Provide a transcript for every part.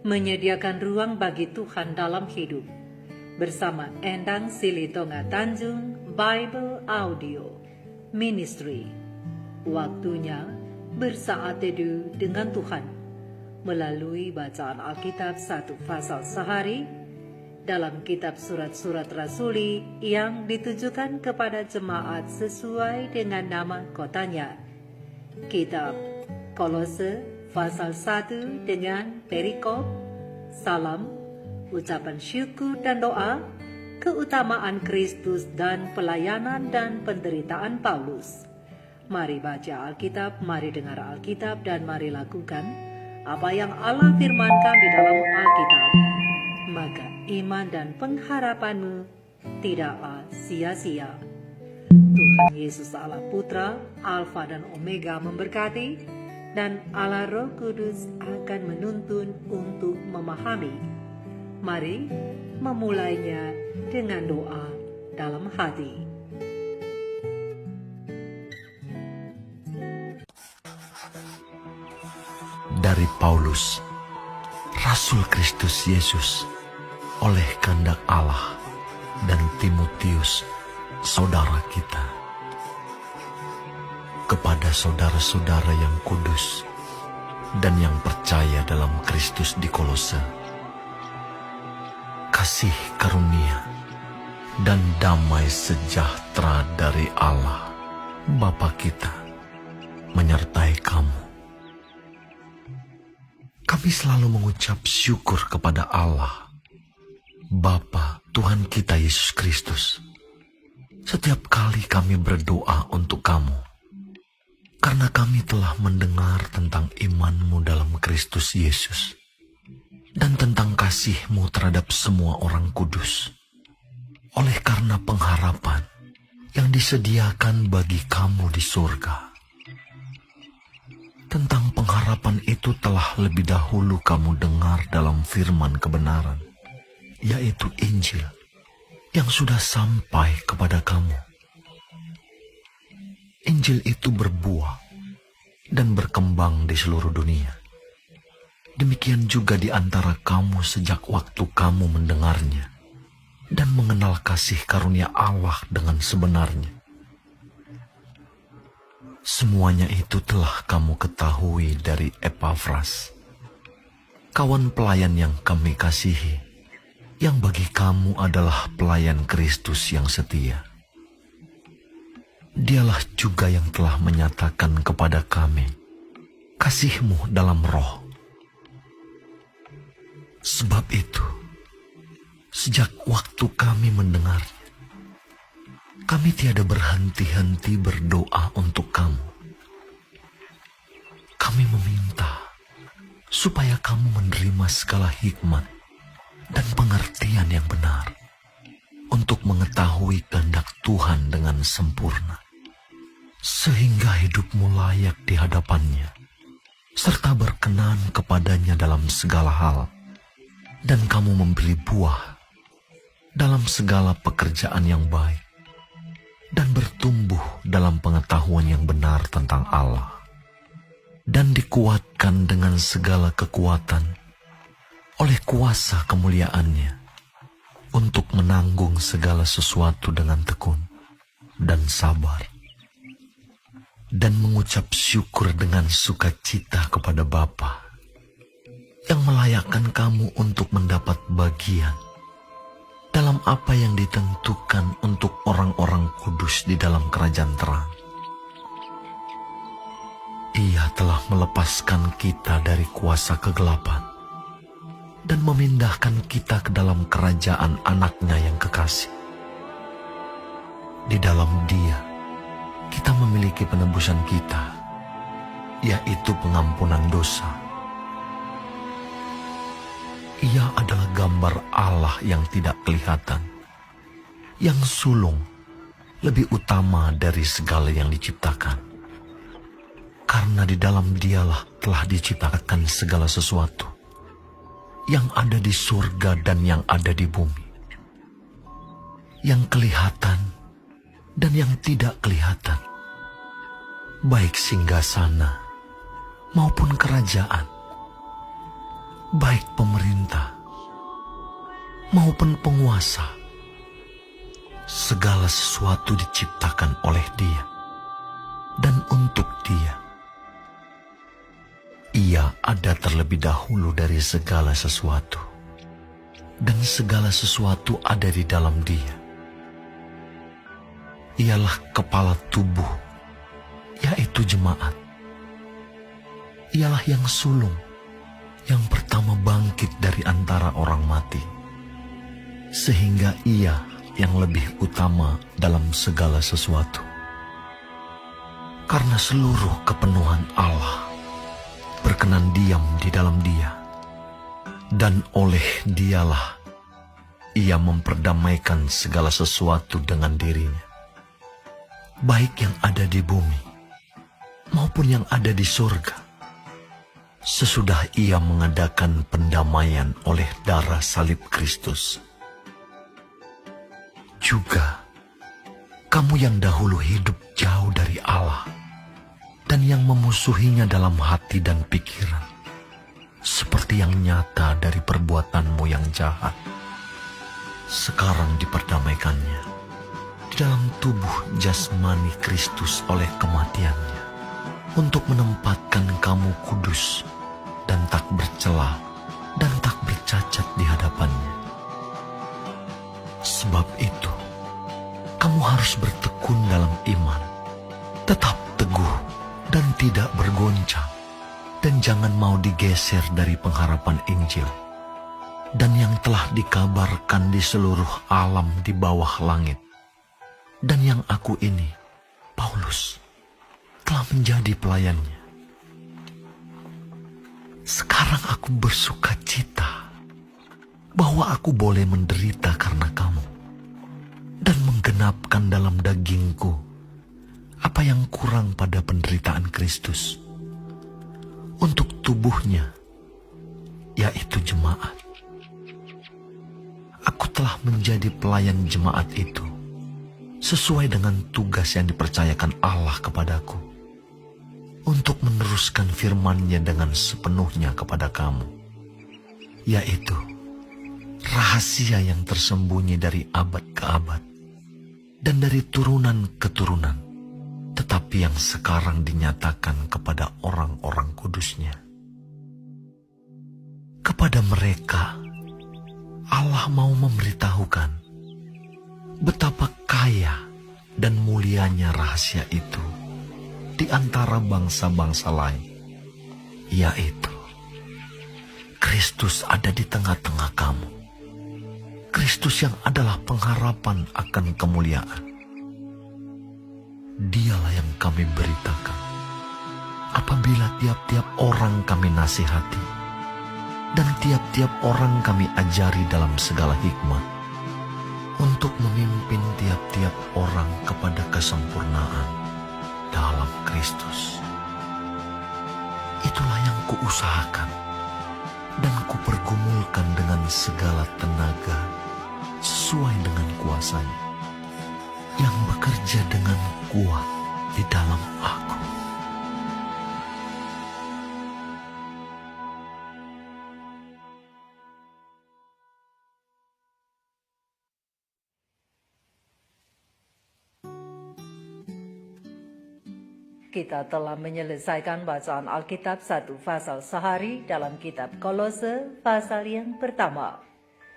menyediakan ruang bagi Tuhan dalam hidup. Bersama Endang Silitonga Tanjung Bible Audio Ministry. Waktunya bersaat teduh dengan Tuhan melalui bacaan Alkitab 1 pasal sehari dalam kitab surat-surat rasuli yang ditujukan kepada jemaat sesuai dengan nama kotanya. Kitab Kolose pasal 1 dengan perikop, salam, ucapan syukur dan doa, keutamaan Kristus dan pelayanan dan penderitaan Paulus. Mari baca Alkitab, mari dengar Alkitab, dan mari lakukan apa yang Allah firmankan di dalam Alkitab. Maka iman dan pengharapanmu tidaklah sia-sia. Tuhan Yesus Allah Putra, Alfa dan Omega memberkati, dan Allah Roh Kudus akan menuntun untuk memahami. Mari memulainya dengan doa dalam hati. Dari Paulus, Rasul Kristus Yesus, oleh kehendak Allah, dan Timotius, saudara kita, kepada saudara-saudara yang kudus dan yang percaya dalam Kristus di Kolose, kasih karunia dan damai sejahtera dari Allah Bapa kita menyertai kamu. Kami selalu mengucap syukur kepada Allah Bapa Tuhan kita Yesus Kristus setiap kali kami berdoa untuk kamu, karena kami telah mendengar tentang iman-Mu dalam Kristus Yesus dan tentang kasih-Mu terhadap semua orang kudus, oleh karena pengharapan yang disediakan bagi kamu di surga. Tentang pengharapan itu telah lebih dahulu kamu dengar dalam firman kebenaran, yaitu Injil yang sudah sampai kepada kamu. Injil itu berbuah dan berkembang di seluruh dunia. Demikian juga di antara kamu sejak waktu kamu mendengarnya dan mengenal kasih karunia Allah dengan sebenarnya. Semuanya itu telah kamu ketahui dari Epafras, kawan pelayan yang kami kasihi, yang bagi kamu adalah pelayan Kristus yang setia. Dialah juga yang telah menyatakan kepada kami kasih-Mu dalam roh. Sebab itu, sejak waktu kami mendengarnya, kami tiada berhenti-henti berdoa untuk kamu. Kami meminta supaya kamu menerima segala hikmat dan pengertian yang benar untuk mengetahui kehendak Tuhan dengan sempurna, sehingga hidupmu layak di hadapannya, serta berkenan kepadanya dalam segala hal, dan kamu memberi buah dalam segala pekerjaan yang baik, dan bertumbuh dalam pengetahuan yang benar tentang Allah, dan dikuatkan dengan segala kekuatan oleh kuasa kemuliaan-Nya, untuk menanggung segala sesuatu dengan tekun dan sabar, dan mengucap syukur dengan sukacita kepada Bapa yang melayakkan kamu untuk mendapat bagian dalam apa yang ditentukan untuk orang-orang kudus di dalam kerajaan terang. Ia telah melepaskan kita dari kuasa kegelapan dan memindahkan kita ke dalam kerajaan Anak-Nya yang kekasih. Di dalam Dia, kita memiliki penebusan kita, yaitu pengampunan dosa. Ia adalah gambar Allah yang tidak kelihatan, yang sulung, lebih utama dari segala yang diciptakan. Karena di dalam Dialah telah diciptakan segala sesuatu, yang ada di surga dan yang ada di bumi, yang kelihatan dan yang tidak kelihatan, baik singgasana maupun kerajaan, baik pemerintah maupun penguasa, segala sesuatu diciptakan oleh Dia dan untuk Dia. Ia ada terlebih dahulu dari segala sesuatu, dan segala sesuatu ada di dalam Dia. Ialah kepala tubuh, yaitu jemaat. Ialah yang sulung, yang pertama bangkit dari antara orang mati, sehingga Ia yang lebih utama dalam segala sesuatu. Karena seluruh kepenuhan Allah berkenan diam di dalam Dia, dan oleh Dialah Ia memperdamaikan segala sesuatu dengan dirinya, baik yang ada di bumi maupun yang ada di surga, sesudah Ia mengadakan pendamaian oleh darah salib Kristus. Juga kamu yang dahulu hidup jauh dari Allah dan yang memusuhinya dalam hati dan pikiran, seperti yang nyata dari perbuatanmu yang jahat, sekarang diperdamaikannya di dalam tubuh jasmani Kristus oleh kematiannya, untuk menempatkan kamu kudus dan tak bercela dan tak bercacat di hadapannya. Sebab itu, kamu harus bertekun dalam iman, tetap teguh dan tidak bergoncang, dan jangan mau digeser dari pengharapan Injil, dan yang telah dikabarkan di seluruh alam di bawah langit, dan yang aku ini, Paulus, telah menjadi pelayannya. Sekarang aku bersuka cita bahwa aku boleh menderita karena kamu, dan menggenapkan dalam dagingku apa yang kurang pada penderitaan Kristus untuk tubuhnya, yaitu jemaat. Aku telah menjadi pelayan jemaat itu sesuai dengan tugas yang dipercayakan Allah kepadaku, untuk meneruskan firman-Nya dengan sepenuhnya kepada kamu, yaitu rahasia yang tersembunyi dari abad ke abad dan dari turunan ke turunan, tetapi yang sekarang dinyatakan kepada orang-orang kudus-Nya. Kepada mereka Allah mau memberitahukan betapa kaya dan mulianya rahasia itu di antara bangsa-bangsa lain, yaitu Kristus ada di tengah-tengah kamu. Kristus yang adalah pengharapan akan kemuliaan. Dialah yang kami beritakan apabila tiap-tiap orang kami nasihati dan tiap-tiap orang kami ajari dalam segala hikmat, untuk memimpin tiap-tiap orang kepada kesempurnaan dalam Kristus. Itulah yang kuusahakan dan kupergumulkan dengan segala tenaga sesuai dengan kuasa-Nya yang bekerja dengan kuat di dalam aku. Kita telah menyelesaikan bacaan Alkitab 1 pasal sehari dalam kitab Kolose pasal yang pertama.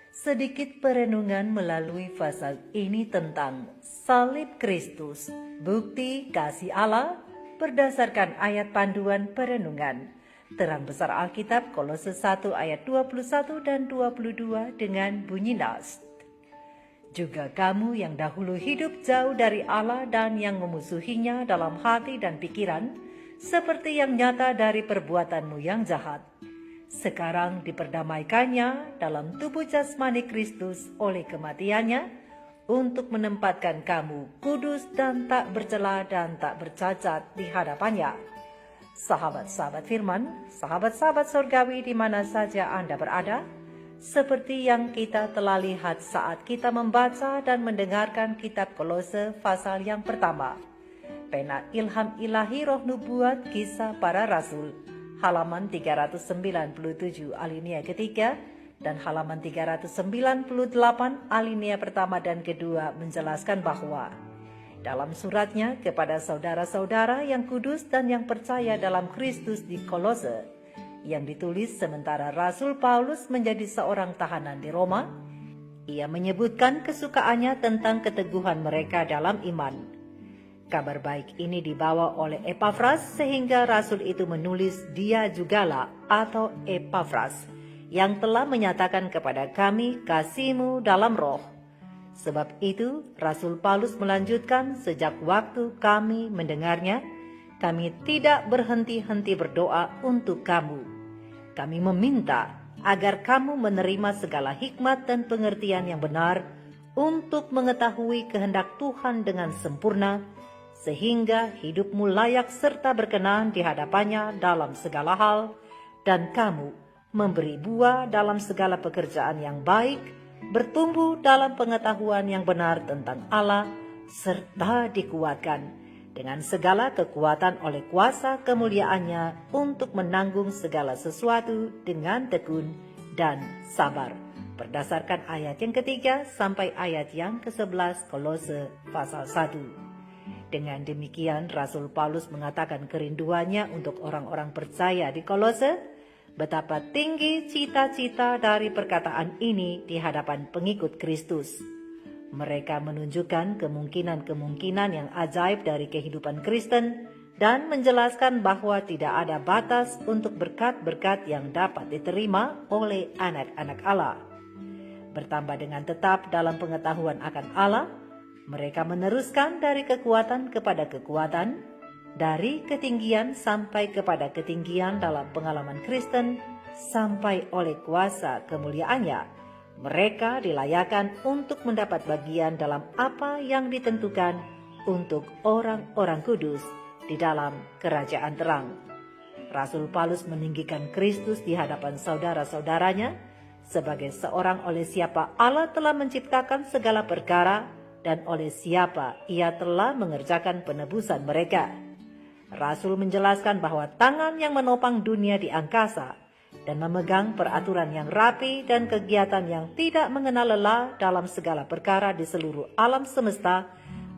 Sedikit perenungan melalui pasal ini tentang salib Kristus, bukti kasih Allah berdasarkan ayat panduan perenungan. Terang besar Alkitab Kolose 1 ayat 21 dan 22 dengan bunyi nas. Juga kamu yang dahulu hidup jauh dari Allah dan yang memusuhinya dalam hati dan pikiran, seperti yang nyata dari perbuatanmu yang jahat, sekarang diperdamaikannya dalam tubuh jasmani Kristus oleh kematiannya, untuk menempatkan kamu kudus dan tak bercela dan tak bercacat di hadapannya. Sahabat-sahabat firman, sahabat-sahabat surgawi di mana saja Anda berada, seperti yang kita telah lihat saat kita membaca dan mendengarkan kitab Kolose pasal yang pertama, pena ilham ilahi roh nubuat kisah para rasul, halaman 397 alinea ketiga dan halaman 398 alinea pertama dan kedua menjelaskan bahwa dalam suratnya kepada saudara-saudara yang kudus dan yang percaya dalam Kristus di Kolose, yang ditulis sementara Rasul Paulus menjadi seorang tahanan di Roma, ia menyebutkan kesukaannya tentang keteguhan mereka dalam iman. Kabar baik ini dibawa oleh Epafras sehingga Rasul itu menulis dia jugalah atau Epafras yang telah menyatakan kepada kami kasihmu dalam roh. Sebab itu Rasul Paulus melanjutkan, sejak waktu kami mendengarnya, kami tidak berhenti-henti berdoa untuk kamu. Kami meminta agar kamu menerima segala hikmat dan pengertian yang benar untuk mengetahui kehendak Tuhan dengan sempurna, sehingga hidupmu layak serta berkenan di hadapannya dalam segala hal, dan kamu memberi buah dalam segala pekerjaan yang baik, bertumbuh dalam pengetahuan yang benar tentang Allah, serta dikuatkan dengan segala kekuatan oleh kuasa kemuliaannya untuk menanggung segala sesuatu dengan tekun dan sabar. Berdasarkan ayat yang ketiga sampai ayat yang ke-11 Kolose pasal 1. Dengan demikian Rasul Paulus mengatakan kerinduannya untuk orang-orang percaya di Kolose, betapa tinggi cita-cita dari perkataan ini di hadapan pengikut Kristus. Mereka menunjukkan kemungkinan-kemungkinan yang ajaib dari kehidupan Kristen dan menjelaskan bahwa tidak ada batas untuk berkat-berkat yang dapat diterima oleh anak-anak Allah. Bertambah dengan tetap dalam pengetahuan akan Allah, mereka meneruskan dari kekuatan kepada kekuatan, dari ketinggian sampai kepada ketinggian dalam pengalaman Kristen, sampai oleh kuasa kemuliaannya mereka dilayakan untuk mendapat bagian dalam apa yang ditentukan untuk orang-orang kudus di dalam kerajaan terang. Rasul Paulus meninggikan Kristus di hadapan saudara-saudaranya sebagai seorang oleh siapa Allah telah menciptakan segala perkara dan oleh siapa ia telah mengerjakan penebusan mereka. Rasul menjelaskan bahwa tangan yang menopang dunia di angkasa dan memegang peraturan yang rapi dan kegiatan yang tidak mengenal lelah dalam segala perkara di seluruh alam semesta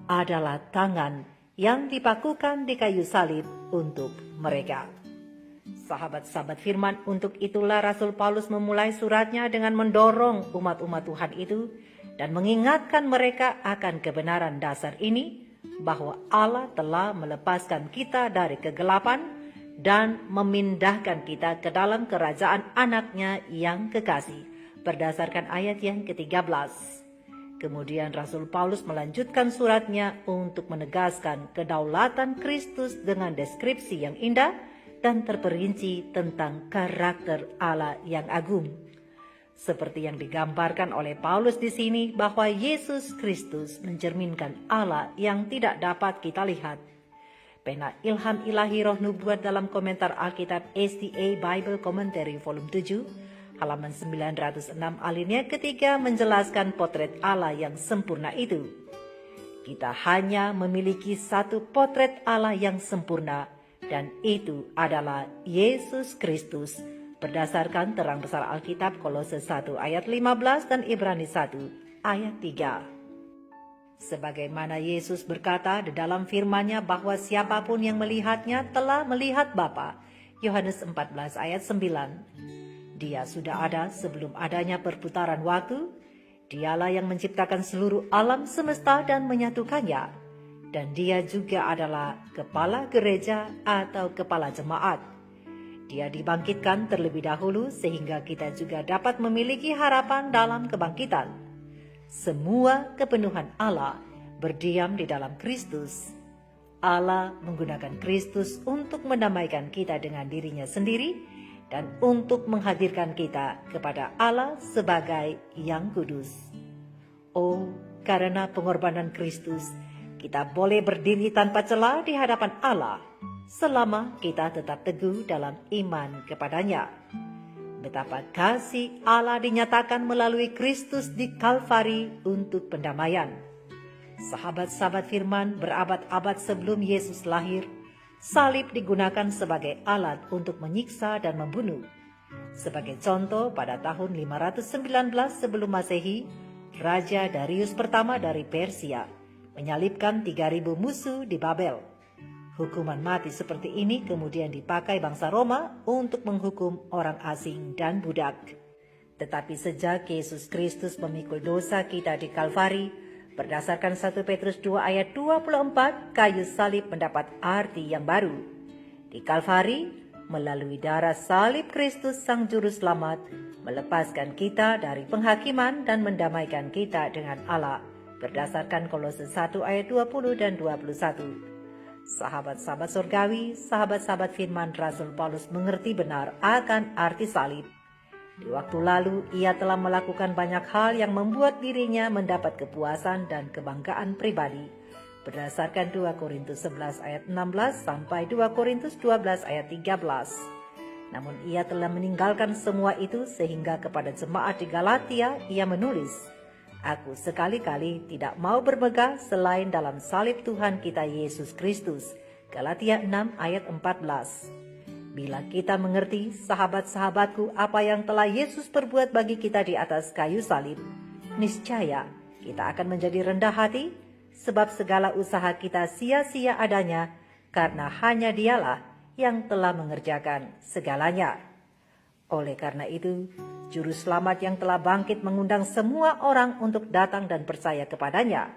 adalah tangan yang dipakukan di kayu salib untuk mereka. Sahabat-sahabat firman, untuk itulah Rasul Paulus memulai suratnya dengan mendorong umat-umat Tuhan itu dan mengingatkan mereka akan kebenaran dasar ini, bahwa Allah telah melepaskan kita dari kegelapan dan memindahkan kita ke dalam kerajaan anaknya yang kekasih, berdasarkan ayat yang ke-13. Kemudian Rasul Paulus melanjutkan suratnya untuk menegaskan kedaulatan Kristus dengan deskripsi yang indah dan terperinci tentang karakter Allah yang agung. Seperti yang digambarkan oleh Paulus di sini, bahwa Yesus Kristus mencerminkan Allah yang tidak dapat kita lihat. Pena Ilham Ilahi Roh Nubuat dalam komentar Alkitab SDA Bible Commentary volume 7 halaman 906 alinea ketiga menjelaskan potret Allah yang sempurna itu. Kita hanya memiliki satu potret Allah yang sempurna, dan itu adalah Yesus Kristus, berdasarkan terang besar Alkitab Kolose 1 ayat 15 dan Ibrani 1 ayat 3. Sebagaimana Yesus berkata di dalam firman-Nya bahwa siapapun yang melihatnya telah melihat Bapa, Yohanes 14 ayat 9. Dia sudah ada sebelum adanya perputaran waktu. Dialah yang menciptakan seluruh alam semesta dan menyatukannya. Dan dia juga adalah kepala gereja atau kepala jemaat. Dia dibangkitkan terlebih dahulu sehingga kita juga dapat memiliki harapan dalam kebangkitan. Semua kepenuhan Allah berdiam di dalam Kristus. Allah menggunakan Kristus untuk mendamaikan kita dengan dirinya sendiri dan untuk menghadirkan kita kepada Allah sebagai yang kudus. Oh, karena pengorbanan Kristus, kita boleh berdiri tanpa celah di hadapan Allah selama kita tetap teguh dalam iman kepadanya. Betapa kasih Allah dinyatakan melalui Kristus di Kalvari untuk pendamaian. Sahabat-sahabat firman, berabad-abad sebelum Yesus lahir, salib digunakan sebagai alat untuk menyiksa dan membunuh. Sebagai contoh, pada tahun 519 sebelum Masehi, Raja Darius pertama dari Persia menyalibkan 3.000 musuh di Babel. Hukuman mati seperti ini kemudian dipakai bangsa Roma untuk menghukum orang asing dan budak. Tetapi sejak Yesus Kristus memikul dosa kita di Kalvari, berdasarkan 1 Petrus 2 ayat 24, kayu salib mendapat arti yang baru. Di Kalvari, melalui darah salib Kristus Sang Juru Selamat, melepaskan kita dari penghakiman dan mendamaikan kita dengan Allah, berdasarkan Kolose 1 ayat 20 dan 21. Sahabat-sahabat surgawi, sahabat-sahabat firman Rasul Paulus mengerti benar akan arti salib. Di waktu lalu, ia telah melakukan banyak hal yang membuat dirinya mendapat kepuasan dan kebanggaan pribadi. Berdasarkan 2 Korintus 11 ayat 16 sampai 2 Korintus 12 ayat 13. Namun ia telah meninggalkan semua itu sehingga kepada jemaat di Galatia ia menulis, "Aku sekali-kali tidak mau bermegah selain dalam salib Tuhan kita Yesus Kristus." Galatia 6 ayat 14. Bila kita mengerti, sahabat-sahabatku, apa yang telah Yesus perbuat bagi kita di atas kayu salib, niscaya kita akan menjadi rendah hati, sebab segala usaha kita sia-sia adanya, karena hanya Dialah yang telah mengerjakan segalanya. Oleh karena itu, Juru Selamat yang telah bangkit mengundang semua orang untuk datang dan percaya kepadanya,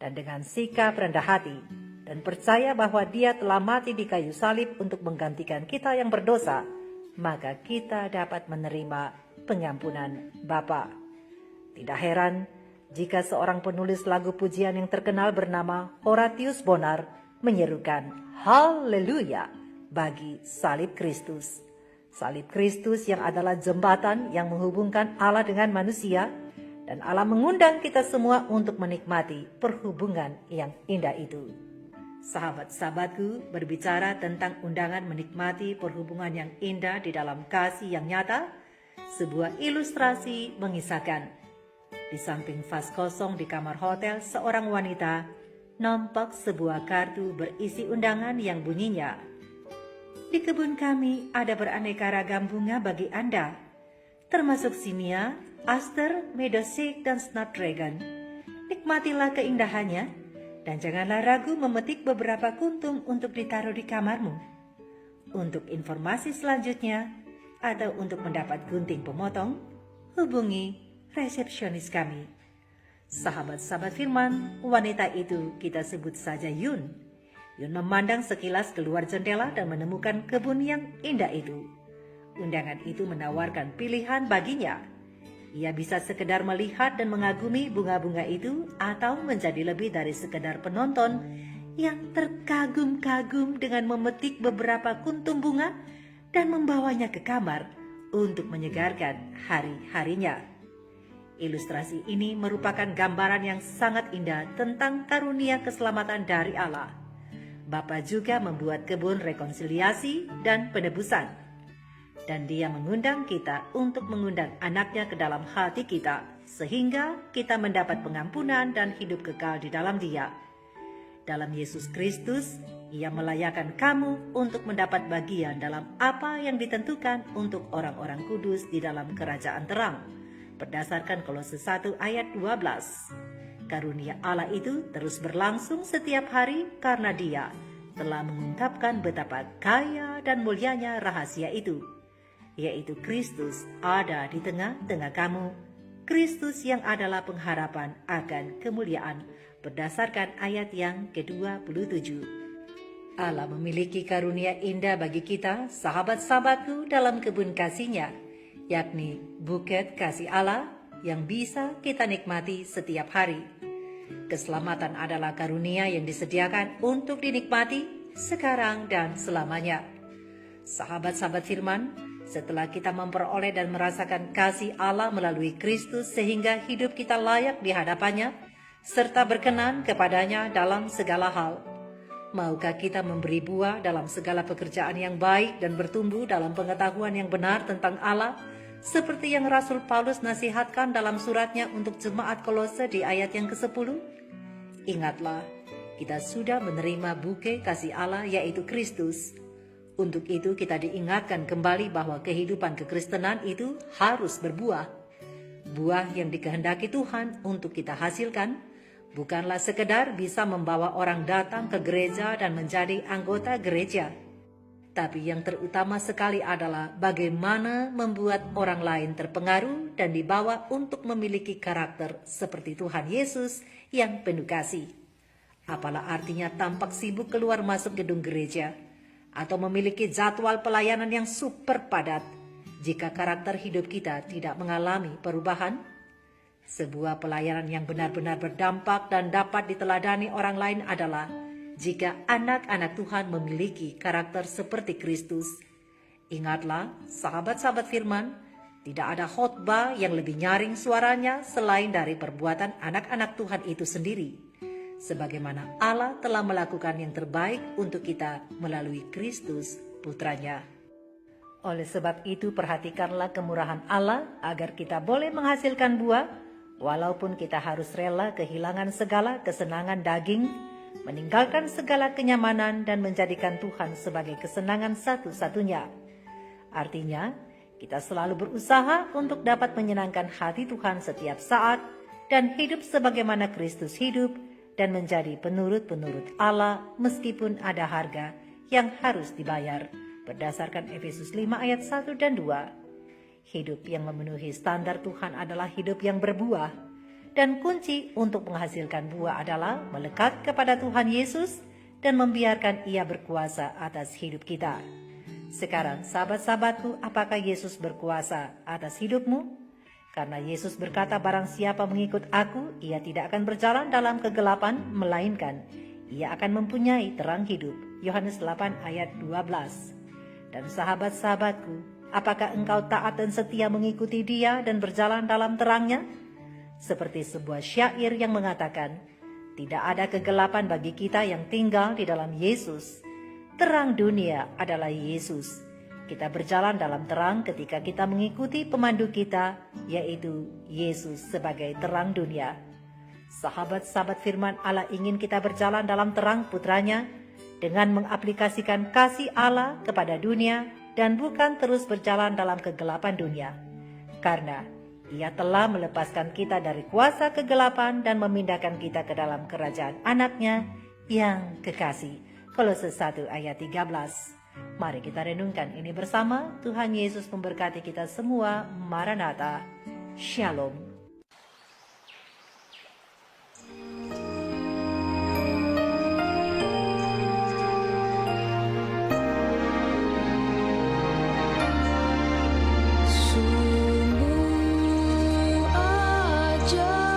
dan dengan sikap rendah hati dan percaya bahwa Dia telah mati di kayu salib untuk menggantikan kita yang berdosa, maka kita dapat menerima pengampunan Bapa. Tidak heran jika seorang penulis lagu pujian yang terkenal bernama Horatius Bonar menyerukan haleluya bagi salib Kristus. Salib Kristus yang adalah jembatan yang menghubungkan Allah dengan manusia, dan Allah mengundang kita semua untuk menikmati perhubungan yang indah itu. Sahabat-sahabatku, berbicara tentang undangan menikmati perhubungan yang indah di dalam kasih yang nyata, sebuah ilustrasi mengisahkan. Di samping vas kosong di kamar hotel seorang wanita, nampak sebuah kartu berisi undangan yang bunyinya, "Di kebun kami ada beraneka ragam bunga bagi Anda, termasuk simia, aster, meadowsweet, dan snapdragon. Nikmatilah keindahannya, dan janganlah ragu memetik beberapa kuntum untuk ditaruh di kamarmu. Untuk informasi selanjutnya atau untuk mendapat gunting pemotong, hubungi resepsionis kami." Sahabat-sahabat firman, wanita itu kita sebut saja Yun. Yun memandang sekilas keluar jendela dan menemukan kebun yang indah itu. Undangan itu menawarkan pilihan baginya. Ia bisa sekedar melihat dan mengagumi bunga-bunga itu, atau menjadi lebih dari sekedar penonton yang terkagum-kagum dengan memetik beberapa kuntum bunga dan membawanya ke kamar untuk menyegarkan hari-harinya. Ilustrasi ini merupakan gambaran yang sangat indah tentang karunia keselamatan dari Allah. Bapa juga membuat kebun rekonsiliasi dan penebusan. Dan Dia mengundang kita untuk mengundang anaknya ke dalam hati kita, sehingga kita mendapat pengampunan dan hidup kekal di dalam Dia. Dalam Yesus Kristus, Ia melayakkan kamu untuk mendapat bagian dalam apa yang ditentukan untuk orang-orang kudus di dalam kerajaan terang. Berdasarkan Kolose 1 ayat 12. Karunia Allah itu terus berlangsung setiap hari karena Dia telah mengungkapkan betapa kaya dan mulianya rahasia itu, yaitu Kristus ada di tengah-tengah kamu, Kristus yang adalah pengharapan akan kemuliaan, berdasarkan ayat yang ke-27. Allah memiliki karunia indah bagi kita, sahabat-sahabatku, dalam kebun kasih-Nya, yakni buket kasih Allah yang bisa kita nikmati setiap hari. Keselamatan adalah karunia yang disediakan untuk dinikmati sekarang dan selamanya. Sahabat-sahabat firman, setelah kita memperoleh dan merasakan kasih Allah melalui Kristus sehingga hidup kita layak di hadapannya, serta berkenan kepadanya dalam segala hal, maukah kita memberi buah dalam segala pekerjaan yang baik dan bertumbuh dalam pengetahuan yang benar tentang Allah, seperti yang Rasul Paulus nasihatkan dalam suratnya untuk jemaat Kolose di ayat yang ke-10? Ingatlah, kita sudah menerima bukti kasih Allah yaitu Kristus. Untuk itu kita diingatkan kembali bahwa kehidupan kekristenan itu harus berbuah. Buah yang dikehendaki Tuhan untuk kita hasilkan bukanlah sekedar bisa membawa orang datang ke gereja dan menjadi anggota gereja. Tapi yang terutama sekali adalah bagaimana membuat orang lain terpengaruh dan dibawa untuk memiliki karakter seperti Tuhan Yesus yang penuh kasih. Apalah artinya tampak sibuk keluar masuk gedung gereja atau memiliki jadwal pelayanan yang super padat jika karakter hidup kita tidak mengalami perubahan? Sebuah pelayanan yang benar-benar berdampak dan dapat diteladani orang lain adalah jika anak-anak Tuhan memiliki karakter seperti Kristus. Ingatlah, sahabat-sahabat firman, tidak ada khotbah yang lebih nyaring suaranya selain dari perbuatan anak-anak Tuhan itu sendiri. Sebagaimana Allah telah melakukan yang terbaik untuk kita melalui Kristus putranya. Oleh sebab itu perhatikanlah kemurahan Allah agar kita boleh menghasilkan buah, walaupun kita harus rela kehilangan segala kesenangan daging, meninggalkan segala kenyamanan dan menjadikan Tuhan sebagai kesenangan satu-satunya. Artinya, kita selalu berusaha untuk dapat menyenangkan hati Tuhan setiap saat dan hidup sebagaimana Kristus hidup, dan menjadi penurut-penurut Allah meskipun ada harga yang harus dibayar berdasarkan Efesus 5 ayat 1 dan 2. Hidup yang memenuhi standar Tuhan adalah hidup yang berbuah, dan kunci untuk menghasilkan buah adalah melekat kepada Tuhan Yesus dan membiarkan Ia berkuasa atas hidup kita. Sekarang sahabat-sahabatku, apakah Yesus berkuasa atas hidupmu? Karena Yesus berkata, barang siapa mengikut aku, ia tidak akan berjalan dalam kegelapan, melainkan ia akan mempunyai terang hidup. Yohanes 8 ayat 12. Dan sahabat-sahabatku, apakah engkau taat dan setia mengikuti Dia dan berjalan dalam terangnya? Seperti sebuah syair yang mengatakan, tidak ada kegelapan bagi kita yang tinggal di dalam Yesus. Terang dunia adalah Yesus. Kita berjalan dalam terang ketika kita mengikuti pemandu kita, yaitu Yesus sebagai terang dunia. Sahabat-sahabat firman Allah ingin kita berjalan dalam terang putranya dengan mengaplikasikan kasih Allah kepada dunia dan bukan terus berjalan dalam kegelapan dunia. Karena Ia telah melepaskan kita dari kuasa kegelapan dan memindahkan kita ke dalam kerajaan anaknya yang kekasih. Kolose 1 ayat 13. Mari kita renungkan ini bersama. Tuhan Yesus memberkati kita semua. Maranatha. Shalom. Sungguh ajaib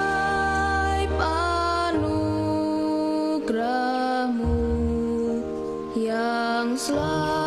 anugerah-Mu yang selalu